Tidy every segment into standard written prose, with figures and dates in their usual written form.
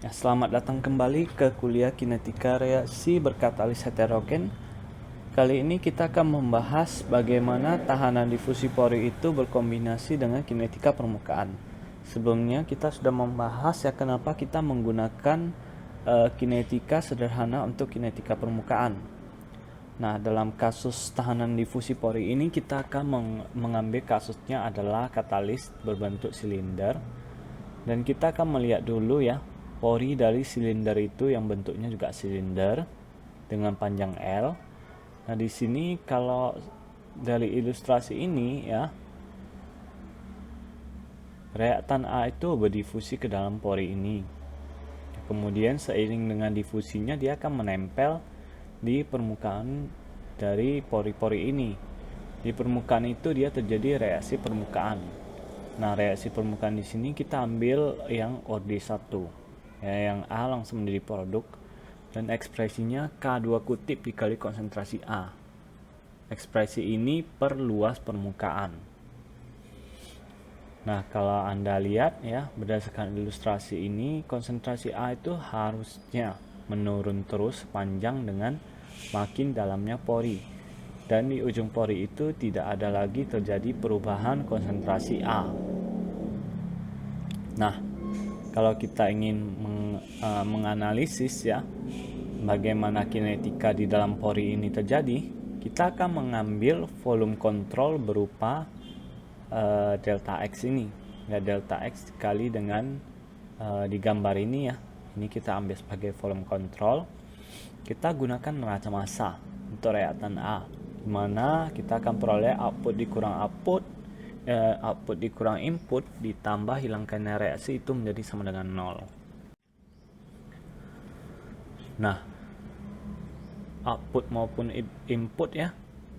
Ya, selamat datang kembali ke kuliah kinetika reaksi berkatalis heterogen. Kali ini kita akan membahas bagaimana tahanan difusi pori itu berkombinasi dengan kinetika permukaan. Sebelumnya kita sudah membahas ya kenapa kita menggunakan kinetika sederhana untuk kinetika permukaan. Nah, dalam kasus tahanan difusi pori ini kita akan mengambil kasusnya adalah katalis berbentuk silinder. Dan kita akan melihat dulu ya, pori dari silinder itu yang bentuknya juga silinder dengan panjang L. Nah, di sini kalau dari ilustrasi ini ya, reaktan A itu berdifusi ke dalam pori ini. Kemudian seiring dengan difusinya dia akan menempel di permukaan dari pori-pori ini. Di permukaan itu dia terjadi reaksi permukaan. Nah, reaksi permukaan di sini kita ambil yang ordi 1. Ya, yang A langsung menjadi produk dan ekspresinya K2 kutip dikali konsentrasi A. Ekspresi ini per luas permukaan. Nah, kalau Anda lihat ya, berdasarkan ilustrasi ini, konsentrasi A itu harusnya menurun terus sepanjang dengan makin dalamnya pori. Dan di ujung pori itu tidak ada lagi terjadi perubahan konsentrasi A. Nah, kalau kita ingin menganalisis ya bagaimana kinetika di dalam pori ini terjadi, kita akan mengambil volume kontrol berupa delta X ini. Ya, delta X dikali dengan di gambar ini ya. Ini kita ambil sebagai volume kontrol. Kita gunakan neraca massa untuk reaktan A, di mana kita akan peroleh output dikurang output dikurang input ditambah hilangkannya reaksi itu menjadi sama dengan 0. Nah, output maupun input ya,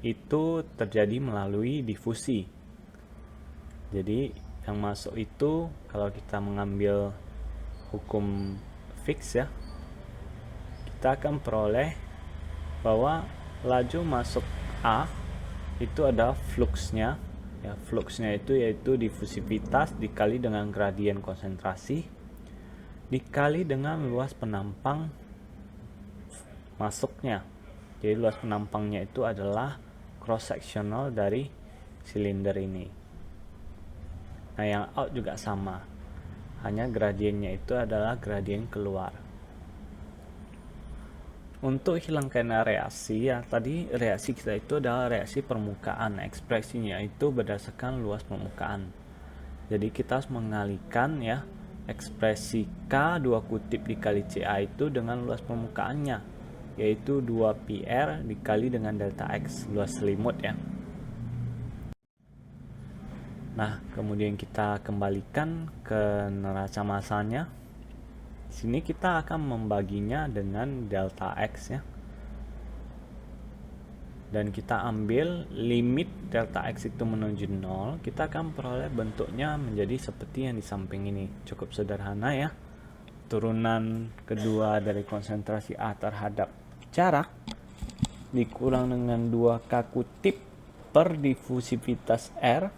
itu terjadi melalui difusi. Jadi yang masuk itu kalau kita mengambil hukum fix ya, kita akan peroleh bahwa laju masuk A itu ada fluxnya. Ya, fluxnya itu yaitu difusivitas dikali dengan gradien konsentrasi dikali dengan luas penampang masuknya. Jadi luas penampangnya itu adalah cross sectional dari silinder ini. Nah, yang out juga sama, hanya gradiennya itu adalah gradien keluar. Untuk hilangkan reaksi ya, tadi reaksi kita itu adalah reaksi permukaan. Ekspresinya itu berdasarkan luas permukaan. Jadi kita harus mengalihkan ya ekspresi K2 kutip dikali CA itu dengan luas permukaannya, yaitu 2πr dikali dengan delta X, luas selimut ya. Nah, kemudian kita kembalikan ke neraca massanya. Di sini kita akan membaginya dengan delta X ya. Dan kita ambil limit delta X itu menuju 0, kita akan peroleh bentuknya menjadi seperti yang di samping ini. Cukup sederhana ya. Turunan kedua dari konsentrasi A terhadap jarak dikurang dengan 2K kutip per difusivitas R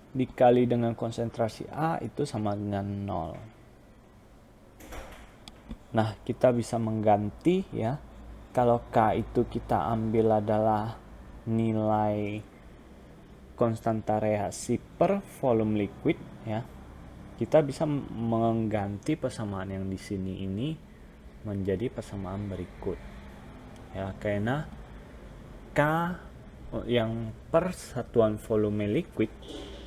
dikali dengan konsentrasi A itu sama dengan 0. Nah, kita bisa mengganti ya. Kalau K itu kita ambil adalah nilai konstanta reaksi per volume liquid ya. Kita bisa mengganti persamaan yang di sini ini menjadi persamaan berikut. Ya, karena K yang per satuan volume liquid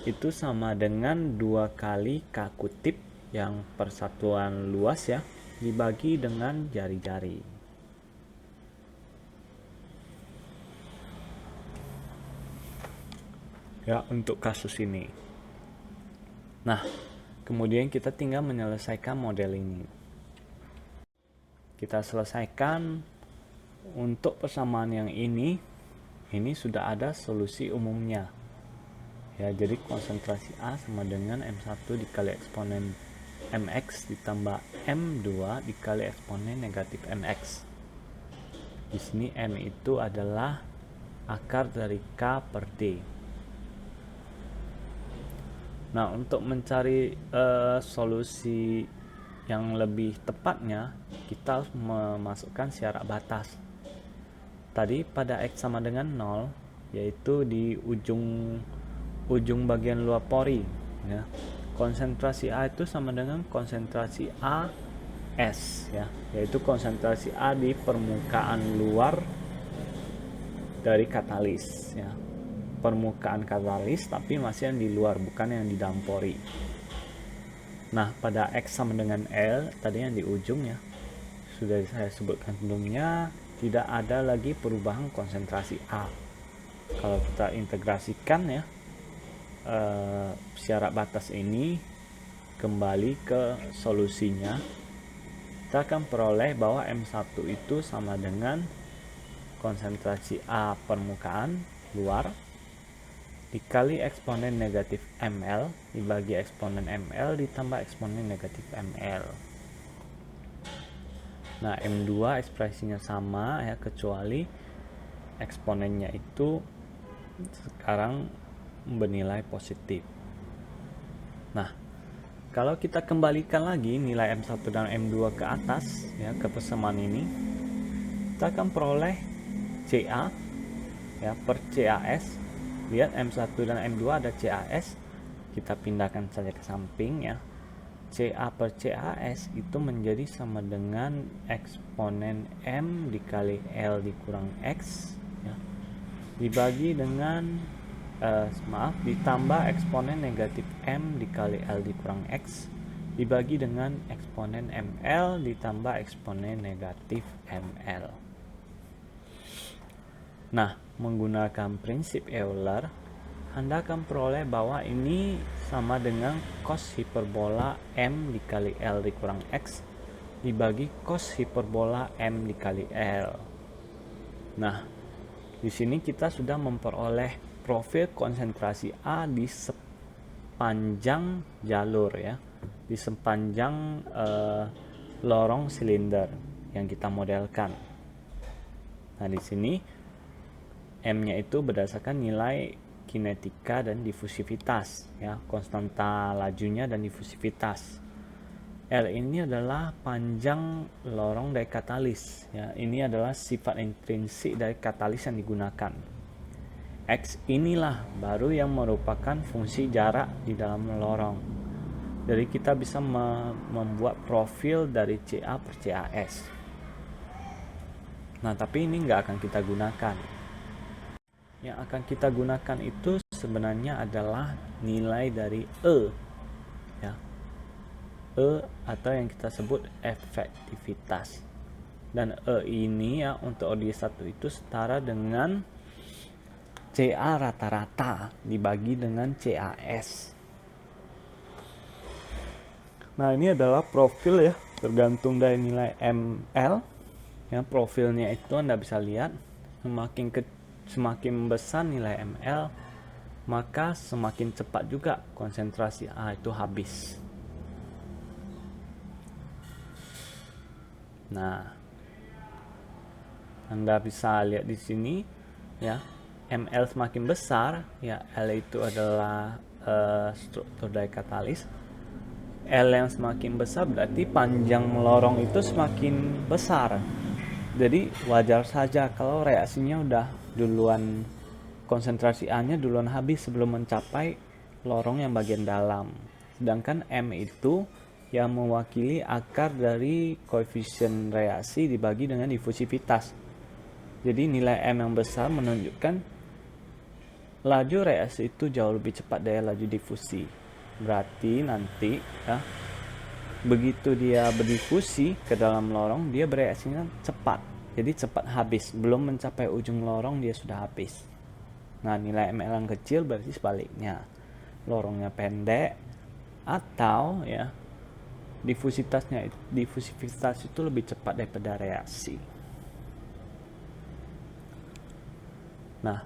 itu sama dengan 2 kali K kutip yang persatuan luas ya dibagi dengan jari-jari. Ya, untuk kasus ini. Nah, kemudian kita tinggal menyelesaikan model ini. Kita selesaikan untuk persamaan yang ini sudah ada solusi umumnya. Ya, jadi konsentrasi A sama dengan M1 dikali eksponen MX ditambah M2 dikali eksponen negatif MX. Di sini M itu adalah akar dari K per D. Nah, untuk mencari solusi yang lebih tepatnya kita harus memasukkan syarat batas. Tadi pada X sama dengan 0, yaitu di ujung bagian luar pori ya. Konsentrasi A itu sama dengan konsentrasi AS ya, yaitu konsentrasi A di permukaan luar dari katalis ya. Permukaan katalis tapi masih yang di luar, bukan yang di dalam pori. Nah, pada X sama dengan L, tadi yang di ujung ya, sudah saya sebutkan sebelumnya, tidak ada lagi perubahan konsentrasi A. Kalau kita integrasikan ya, syarat batas ini kembali ke solusinya, kita akan peroleh bahwa M1 itu sama dengan konsentrasi A permukaan luar dikali eksponen negatif ml dibagi eksponen ml ditambah eksponen negatif ml. Nah, M2 ekspresinya sama ya, kecuali eksponennya itu sekarang bernilai positif. Nah, kalau kita kembalikan lagi nilai M1 dan M2 ke atas ya, ke persamaan ini, kita akan peroleh CA ya per CAS. Lihat M1 dan M2 ada CAS, kita pindahkan saja ke samping ya. CA per CAS itu menjadi sama dengan eksponen M dikali L dikurang X ya, dibagi dengan ditambah eksponen negatif M dikali L dikurang X dibagi dengan eksponen ML ditambah eksponen negatif ML. Nah, menggunakan prinsip Euler, Anda akan peroleh bahwa ini sama dengan cos hiperbola M dikali L dikurang X dibagi cos hiperbola M dikali L. Nah, di sini kita sudah memperoleh profil konsentrasi A di sepanjang jalur ya, di sepanjang lorong silinder yang kita modelkan. Nah, di sini M-nya itu berdasarkan nilai kinetika dan difusivitas ya, konstanta lajunya dan difusivitas. L ini adalah panjang lorong dari katalis ya, ini adalah sifat intrinsik dari katalis yang digunakan. X inilah baru yang merupakan fungsi jarak di dalam lorong. Jadi kita bisa membuat profil dari CA per CAS. Nah, tapi ini nggak akan kita gunakan. Yang akan kita gunakan itu sebenarnya adalah nilai dari E ya, E atau yang kita sebut efektivitas. Dan E ini ya untuk OD1 itu setara dengan CA rata-rata dibagi dengan CAS. Nah, ini adalah profil ya, tergantung dari nilai ML ya. Profilnya itu Anda bisa lihat, semakin besar nilai ML, maka semakin cepat juga konsentrasi A itu habis. Nah, Anda bisa lihat di sini ya, ML semakin besar ya, L itu adalah struktur dari katalis. L yang semakin besar berarti panjang lorong itu semakin besar. Jadi wajar saja kalau reaksinya udah duluan, konsentrasi A-nya duluan habis sebelum mencapai lorong yang bagian dalam. Sedangkan M itu yang mewakili akar dari koefisien reaksi dibagi dengan difusivitas. Jadi nilai M yang besar menunjukkan laju reaksi itu jauh lebih cepat dari laju difusi. Berarti nanti ya, begitu dia berdifusi ke dalam lorong, dia bereaksinya cepat. Jadi cepat habis, belum mencapai ujung lorong dia sudah habis. Nah, nilai ML yang kecil berarti sebaliknya, lorongnya pendek atau ya difusivitas itu lebih cepat daripada reaksi. Nah,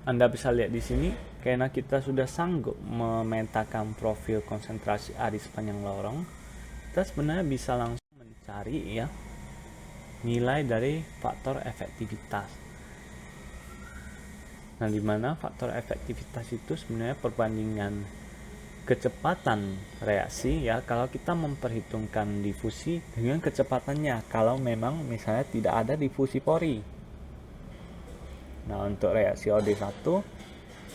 Anda bisa lihat di sini, karena kita sudah sanggup memetakan profil konsentrasi A di sepanjang lorong, kita sebenarnya bisa langsung mencari ya nilai dari faktor efektivitas. Nah, di mana faktor efektivitas itu sebenarnya perbandingan kecepatan reaksi ya kalau kita memperhitungkan difusi dengan kecepatannya kalau memang misalnya tidak ada difusi pori. Nah, untuk reaksi OD1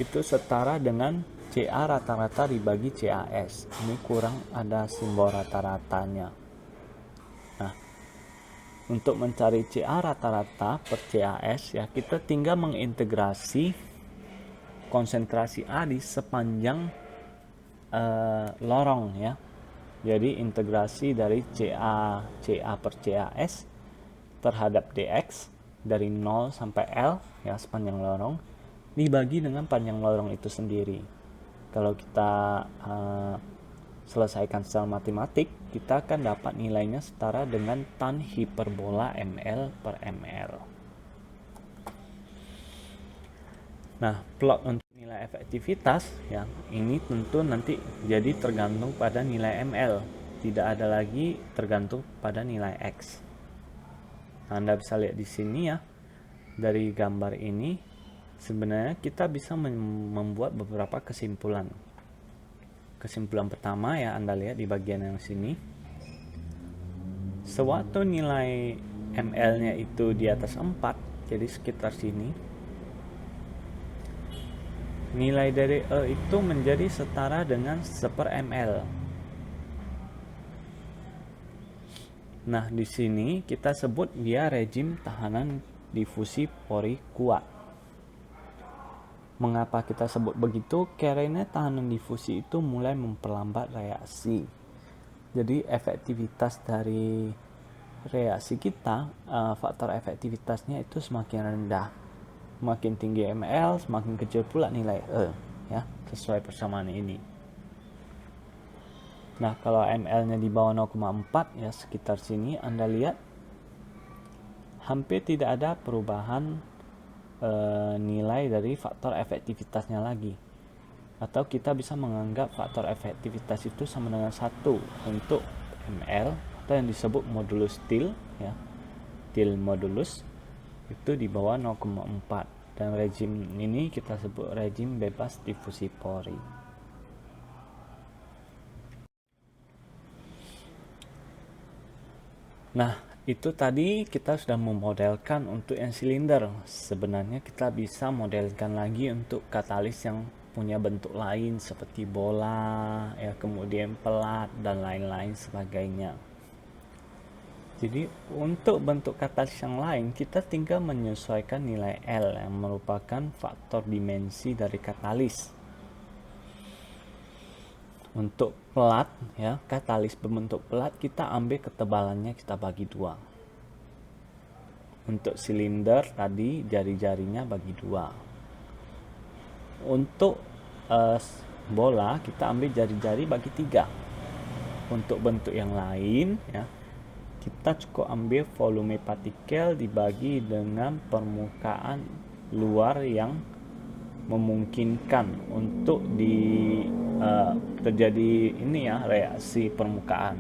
itu setara dengan Ca rata-rata dibagi Cas. Ini kurang ada simbol rata-ratanya. Nah, untuk mencari Ca rata-rata per Cas ya kita tinggal mengintegrasi konsentrasi A di sepanjang lorong ya. Jadi integrasi dari Ca per Cas terhadap dx dari 0 sampai L ya sepanjang lorong dibagi dengan panjang lorong itu sendiri. Kalau kita selesaikan secara matematik, kita akan dapat nilainya setara dengan tan hiperbola ml per ml. Nah, plot untuk nilai efektivitas ya, ini tentu nanti jadi tergantung pada nilai ml, tidak ada lagi tergantung pada nilai x. Nah, Anda bisa lihat di sini ya, dari gambar ini sebenarnya kita bisa membuat beberapa kesimpulan. Kesimpulan pertama ya, Anda lihat di bagian yang sini, sewaktu nilai ml-nya itu di atas 4, jadi sekitar sini, nilai dari E itu menjadi setara dengan 1/ml. Nah, di sini kita sebut dia rejim tahanan difusi pori kuat. Mengapa kita sebut begitu? Karena tahanan difusi itu mulai memperlambat reaksi. Jadi efektivitas dari reaksi kita, faktor efektivitasnya itu semakin rendah. Makin tinggi ml, semakin kecil pula nilai E ya, sesuai persamaan ini. Nah, kalau ml-nya di bawah 0,4 ya sekitar sini, Anda lihat hampir tidak ada perubahan nilai dari faktor efektivitasnya lagi. Atau kita bisa menganggap faktor efektivitas itu sama dengan 1 untuk ml atau yang disebut modulus TIL ya. TIL modulus itu di bawah 0,4 dan rejim ini kita sebut rejim bebas difusi pori. Nah, itu tadi kita sudah memodelkan untuk yang silinder. Sebenarnya kita bisa modelkan lagi untuk katalis yang punya bentuk lain seperti bola ya, kemudian pelat dan lain-lain sebagainya. Jadi untuk bentuk katalis yang lain kita tinggal menyesuaikan nilai L yang merupakan faktor dimensi dari katalis. Untuk pelat ya, katalis berbentuk pelat kita ambil ketebalannya kita bagi 2. Untuk silinder tadi jari-jarinya bagi 2. Untuk bola kita ambil jari-jari bagi 3. Untuk bentuk yang lain ya, kita cukup ambil volume partikel dibagi dengan permukaan luar yang memungkinkan untuk terjadi ini ya, reaksi permukaan.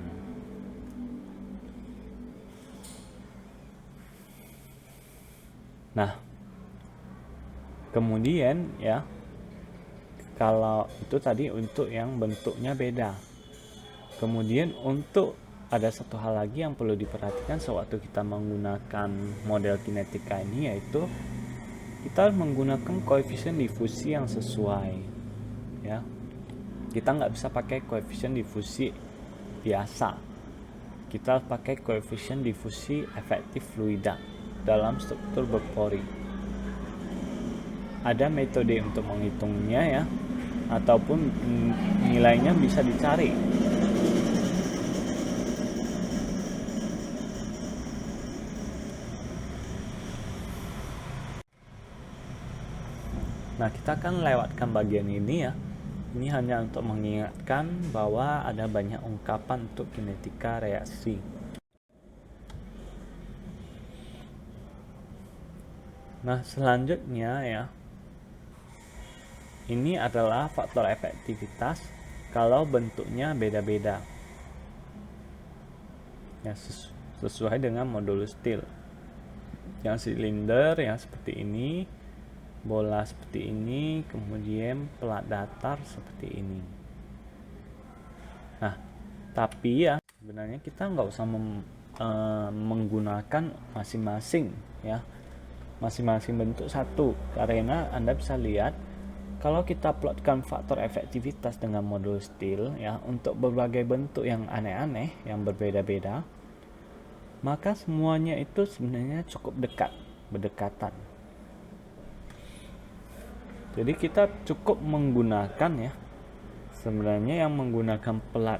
Nah, kemudian ya, kalau itu tadi untuk yang bentuknya beda. Kemudian untuk ada satu hal lagi yang perlu diperhatikan sewaktu kita menggunakan model kinetika ini, yaitu kita menggunakan koefisien difusi yang sesuai ya. Kita nggak bisa pakai koefisien difusi biasa, kita pakai koefisien difusi efektif fluida dalam struktur berpori. Ada metode untuk menghitungnya ya, ataupun nilainya bisa dicari. Nah, kita akan lewatkan bagian ini ya. Ini hanya untuk mengingatkan bahwa ada banyak ungkapan untuk kinetika reaksi. Nah, selanjutnya ya, ini adalah faktor efektivitas kalau bentuknya beda-beda. Ya, sesuai dengan modulus TIL. Yang silinder ya seperti ini, bola seperti ini, kemudian pelat datar seperti ini. Tapi ya sebenarnya kita nggak usah menggunakan masing-masing ya, masing-masing bentuk satu, karena Anda bisa lihat kalau kita plotkan faktor efektivitas dengan modul STIL ya untuk berbagai bentuk yang aneh-aneh yang berbeda-beda, maka semuanya itu sebenarnya cukup berdekatan. Jadi kita cukup menggunakan ya, sebenarnya yang menggunakan pelat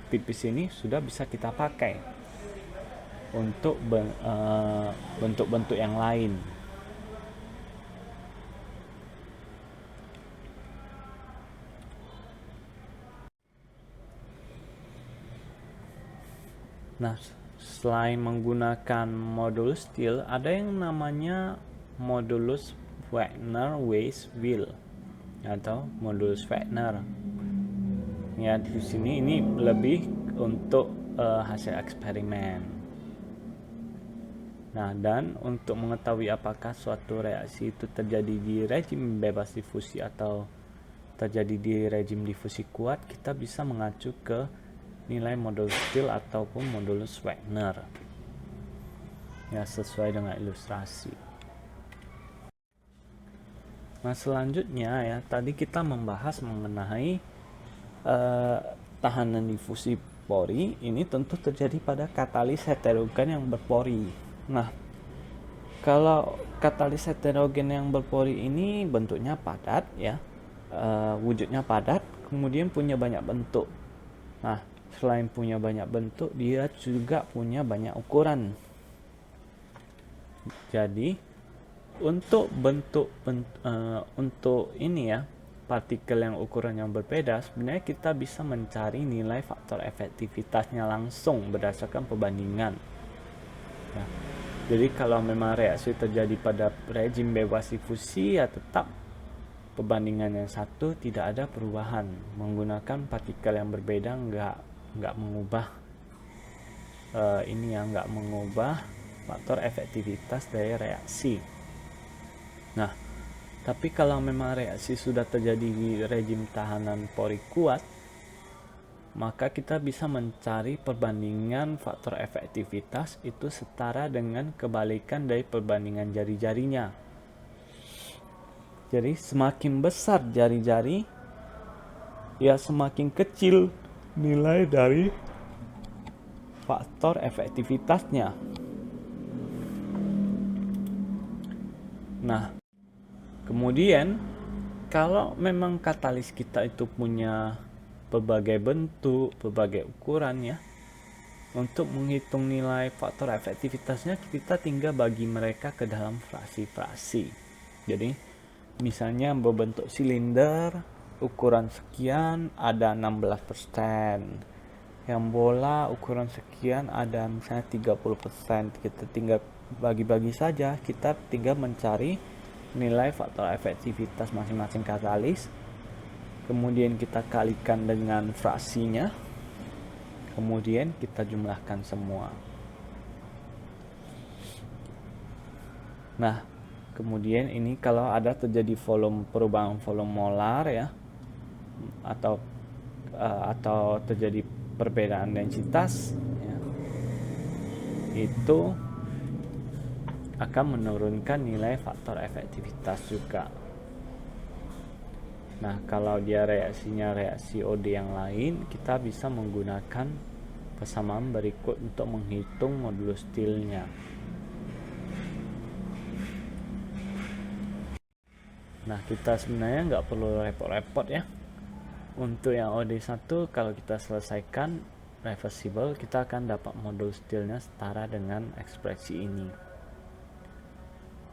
tipis ini sudah bisa kita pakai untuk bentuk-bentuk yang lain. Nah, selain menggunakan modul STIL, ada yang namanya modulus Wagner-Weiss wheel atau modulus Wagner. Ya, di sini ini lebih untuk hasil eksperimen. Nah, dan untuk mengetahui apakah suatu reaksi itu terjadi di rejim bebas difusi atau terjadi di rejim difusi kuat, kita bisa mengacu ke nilai modul STIL ataupun modulus Wagner ya, sesuai dengan ilustrasi. Nah, selanjutnya ya, tadi kita membahas mengenai tahanan difusi pori. Ini tentu terjadi pada katalis heterogen yang berpori. Nah, kalau katalis heterogen yang berpori ini bentuknya padat ya, wujudnya padat, kemudian punya banyak bentuk. Nah, selain punya banyak bentuk, dia juga punya banyak ukuran. Jadi untuk untuk ini ya, partikel yang ukuran yang berbeda, sebenarnya kita bisa mencari nilai faktor efektivitasnya langsung berdasarkan perbandingan ya. Jadi kalau memang reaksi terjadi pada rejim bebas difusi, ya tetap perbandingan yang satu tidak ada perubahan. Menggunakan partikel yang berbeda nggak mengubah nggak mengubah faktor efektivitas dari reaksi. Nah, tapi kalau memang reaksi sudah terjadi di rejim tahanan pori kuat, maka kita bisa mencari perbandingan faktor efektivitas itu setara dengan kebalikan dari perbandingan jari-jarinya. Jadi semakin besar jari-jari, ya semakin kecil nilai dari faktor efektivitasnya. Nah, kemudian kalau memang katalis kita itu punya berbagai bentuk, berbagai ukuran ya, untuk menghitung nilai faktor efektivitasnya kita tinggal bagi mereka ke dalam fraksi-fraksi. Jadi misalnya berbentuk silinder, ukuran sekian ada 16%, yang bola ukuran sekian ada misalnya 30%. Kita tinggal bagi-bagi saja, kita tinggal mencari nilai faktor efektivitas masing-masing katalis, kemudian kita kalikan dengan fraksinya, kemudian kita jumlahkan semua. Nah, kemudian ini kalau ada terjadi perubahan volume molar ya, atau terjadi perbedaan densitas ya, itu akan menurunkan nilai faktor efektivitas juga. Nah, kalau dia reaksinya reaksi OD yang lain, kita bisa menggunakan persamaan berikut untuk menghitung modulus STIL-nya. Nah, kita sebenarnya nggak perlu repot-repot ya. Untuk yang OD1, kalau kita selesaikan reversible, kita akan dapat modul STIL-nya setara dengan ekspresi ini.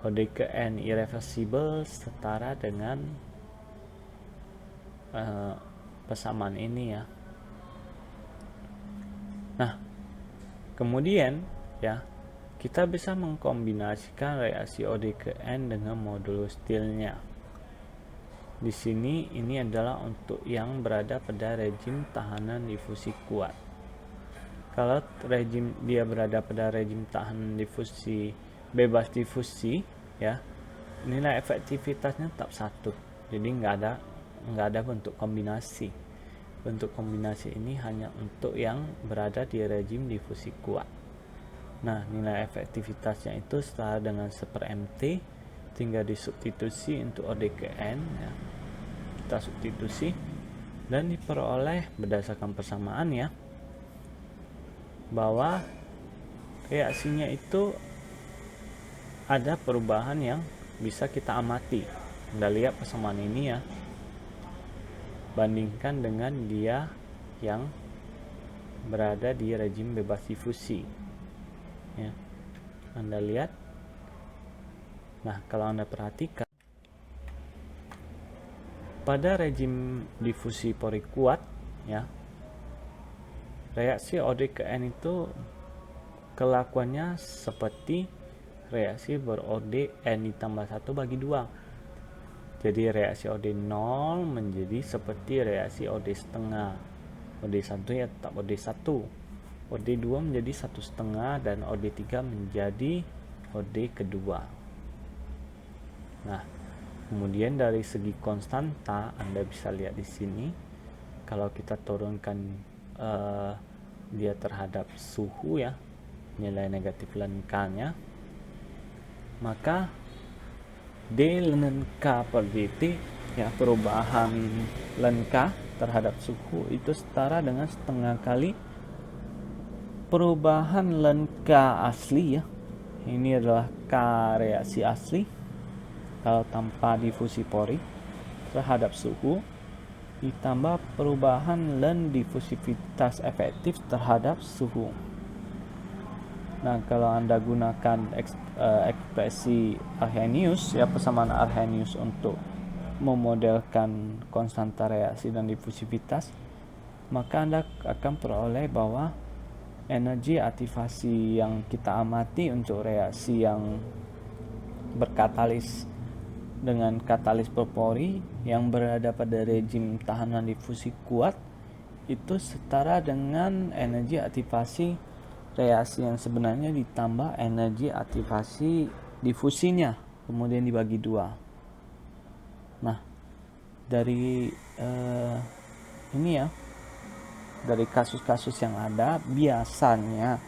OD ke N irreversible setara dengan persamaan ini ya. Nah, kemudian ya, kita bisa mengkombinasikan reaksi OD ke N dengan modulus STIL-nya. Di sini ini adalah untuk yang berada pada rejim tahanan difusi kuat. Kalau dia berada pada rejim tahanan difusi bebas difusi ya, nilai efektivitasnya tetap satu. Jadi nggak ada bentuk kombinasi. bentuk kombinasi ini hanya untuk yang berada di rejim difusi kuat. Nah, nilai efektivitasnya itu setara dengan 1/MT, tinggal disubstitusi untuk OD ke N ya. Kita substitusi dan diperoleh berdasarkan persamaan ya, bahwa reaksinya itu ada perubahan yang bisa kita amati. Anda lihat persamaan ini ya, bandingkan dengan dia yang berada di rejim bebas difusi ya. Anda lihat. Nah, kalau Anda perhatikan pada rejim difusi pori kuat ya, reaksi OD ke N itu kelakuannya seperti reaksi ber-OD N ditambah 1 bagi 2. Jadi reaksi OD 0 menjadi seperti reaksi OD setengah. OD 1 ya tetap OD 1. OD 2 menjadi 1,5 dan OD 3 menjadi OD kedua. Nah, kemudian dari segi konstanta Anda bisa lihat di sini, kalau kita turunkan dia terhadap suhu ya, nilai negatif ln K-nya, maka D ln K per dt ya, perubahan ln K terhadap suhu itu setara dengan setengah kali perubahan ln K asli ya. Ini adalah K reaksi asli kalau tanpa difusi pori terhadap suhu, ditambah perubahan ln difusivitas efektif terhadap suhu. Nah, kalau Anda gunakan ekspresi Arrhenius ya, persamaan Arrhenius untuk memodelkan konstanta reaksi dan difusivitas, maka Anda akan peroleh bahwa energi aktivasi yang kita amati untuk reaksi yang berkatalis dengan katalis berpori yang berada pada rejim tahanan difusi kuat itu setara dengan energi aktivasi reaksi yang sebenarnya ditambah energi aktivasi difusinya, kemudian dibagi 2. Nah, dari ini ya, dari kasus-kasus yang ada, biasanya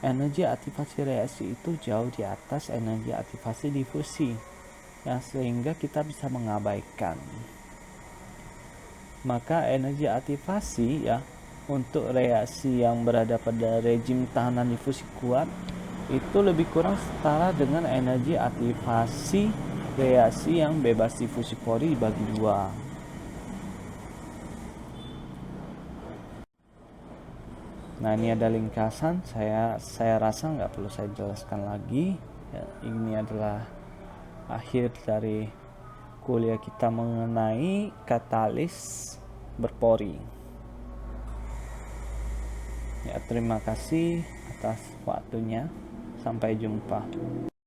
energi aktivasi reaksi itu jauh di atas energi aktivasi difusi ya, sehingga kita bisa mengabaikan. Maka energi aktivasi ya untuk reaksi yang berada pada rejim tahanan difusi kuat itu lebih kurang setara dengan energi aktivasi reaksi yang bebas difusi pori dibagi 2. Nah, ini ada ringkasan, saya rasa nggak perlu saya jelaskan lagi ya. Ini adalah akhir dari kuliah kita mengenai katalis berpori ya. Terima kasih atas waktunya, sampai jumpa.